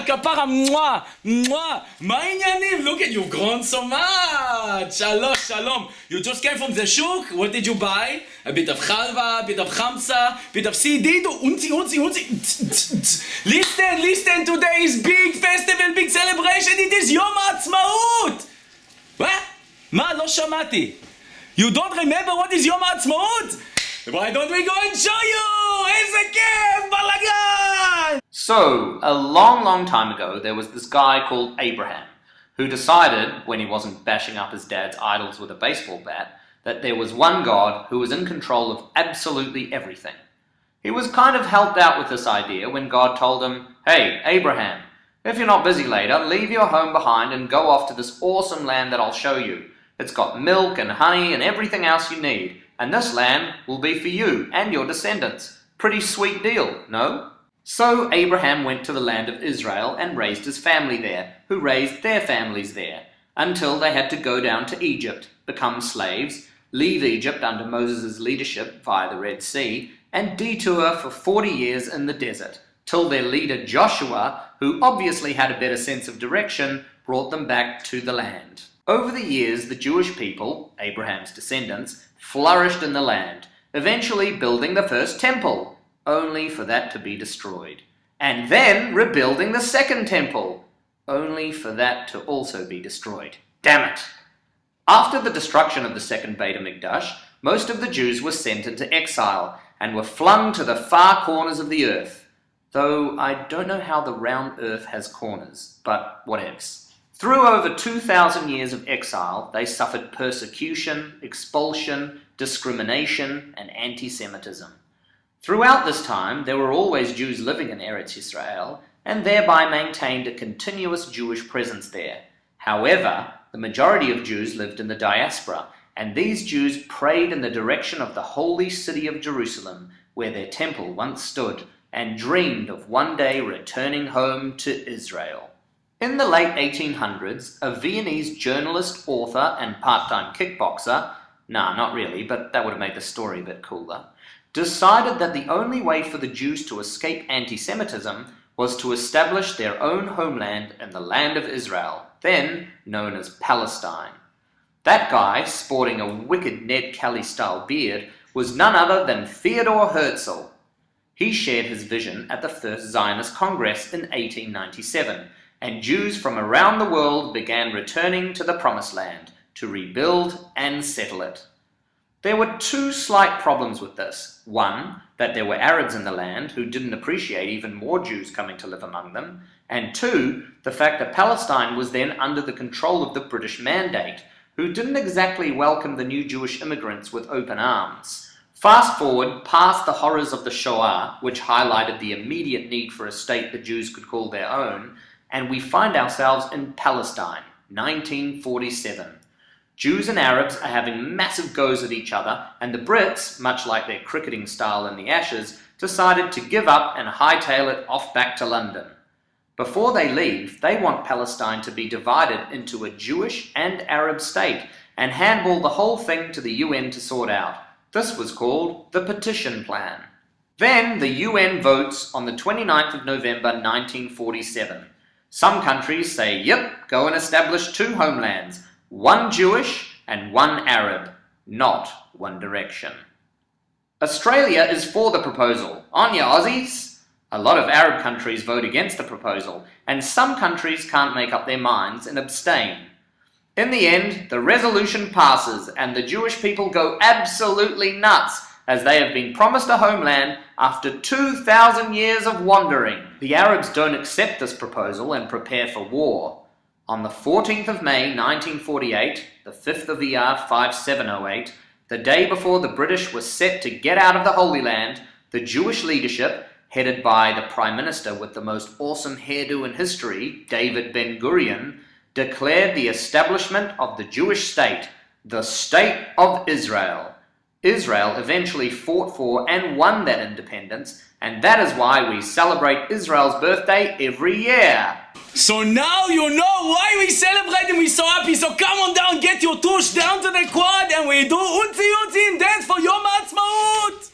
kapara, mwah, mwah. My inyanim, look at you, grown so much. Shalom. You just came from the shuk. What did you buy? A bit of chalva, a bit of chamsa, a bit of CD. Unzi. Listen, today is big festival, big celebration. It is Yom Haatzmaut. What? Ma, lo shamati. You don't remember what is Yom Haatzmaut? Why don't we go and show you? Eze kef, balagan! So, a long time ago, there was this guy called Abraham, who decided, when he wasn't bashing up his dad's idols with a baseball bat, that there was one God who was in control of absolutely everything. He was kind of helped out with this idea when God told him, "Hey, Abraham, if you're not busy later, leave your home behind and go off to this awesome land that I'll show you. It's got milk and honey and everything else you need, and this land will be for you and your descendants. Pretty sweet deal, no?" So Abraham went to the land of Israel and raised his family there, who raised their families there, until they had to go down to Egypt, become slaves, leave Egypt under Moses' leadership via the Red Sea, and detour for 40 years in the desert, till their leader Joshua, who obviously had a better sense of direction, brought them back to the land. Over the years, the Jewish people, Abraham's descendants, flourished in the land, eventually building the first temple, only for that to be destroyed, and then rebuilding the second temple, only for that to also be destroyed. Damn it! After the destruction of the second Beit HaMikdash, most of the Jews were sent into exile and were flung to the far corners of the earth, though I don't know how the round earth has corners, but whatevs. Through over 2,000 years of exile, they suffered persecution, expulsion, discrimination, and anti-Semitism. Throughout this time, there were always Jews living in Eretz Yisrael, and thereby maintained a continuous Jewish presence there. However, the majority of Jews lived in the diaspora, and these Jews prayed in the direction of the holy city of Jerusalem, where their temple once stood, and dreamed of one day returning home to Israel. In the late 1800s, a Viennese journalist, author, and part-time kickboxer, not really, but that would have made the story a bit cooler, decided that the only way for the Jews to escape anti-Semitism was to establish their own homeland in the land of Israel, then known as Palestine. That guy, sporting a wicked Ned Kelly-style beard, was none other than Theodor Herzl. He shared his vision at the First Zionist Congress in 1897, and Jews from around the world began returning to the Promised Land to rebuild and settle it. There were two slight problems with this. One, that there were Arabs in the land who didn't appreciate even more Jews coming to live among them, and two, the fact that Palestine was then under the control of the British Mandate, who didn't exactly welcome the new Jewish immigrants with open arms. Fast forward past the horrors of the Shoah, which highlighted the immediate need for a state the Jews could call their own, and we find ourselves in Palestine, 1947. Jews and Arabs are having massive goes at each other, and the Brits, much like their cricketing style in the Ashes, decided to give up and hightail it off back to London. Before they leave, they want Palestine to be divided into a Jewish and Arab state, and handball the whole thing to the UN to sort out. This was called the Partition Plan. Then the UN votes on the 29th of November 1947. Some countries say, yep, go and establish two homelands, one Jewish and one Arab, not One Direction. Australia is for the proposal. On ya, Aussies! A lot of Arab countries vote against the proposal, and some countries can't make up their minds and abstain. In the end, the resolution passes, and the Jewish people go absolutely nuts, as they have been promised a homeland after 2,000 years of wandering. The Arabs don't accept this proposal and prepare for war. On the 14th of May 1948, the 5th of Iyar 5708, the day before the British were set to get out of the Holy Land, the Jewish leadership, headed by the Prime Minister with the most awesome hairdo in history, David Ben-Gurion, declared the establishment of the Jewish state, the State of Israel. Israel eventually fought for and won that independence, and that is why we celebrate Israel's birthday every year. So now you know why we celebrate and we're so happy. So come on down, get your tush down to the quad, and we do unzi and dance for Yom Haatzmaut.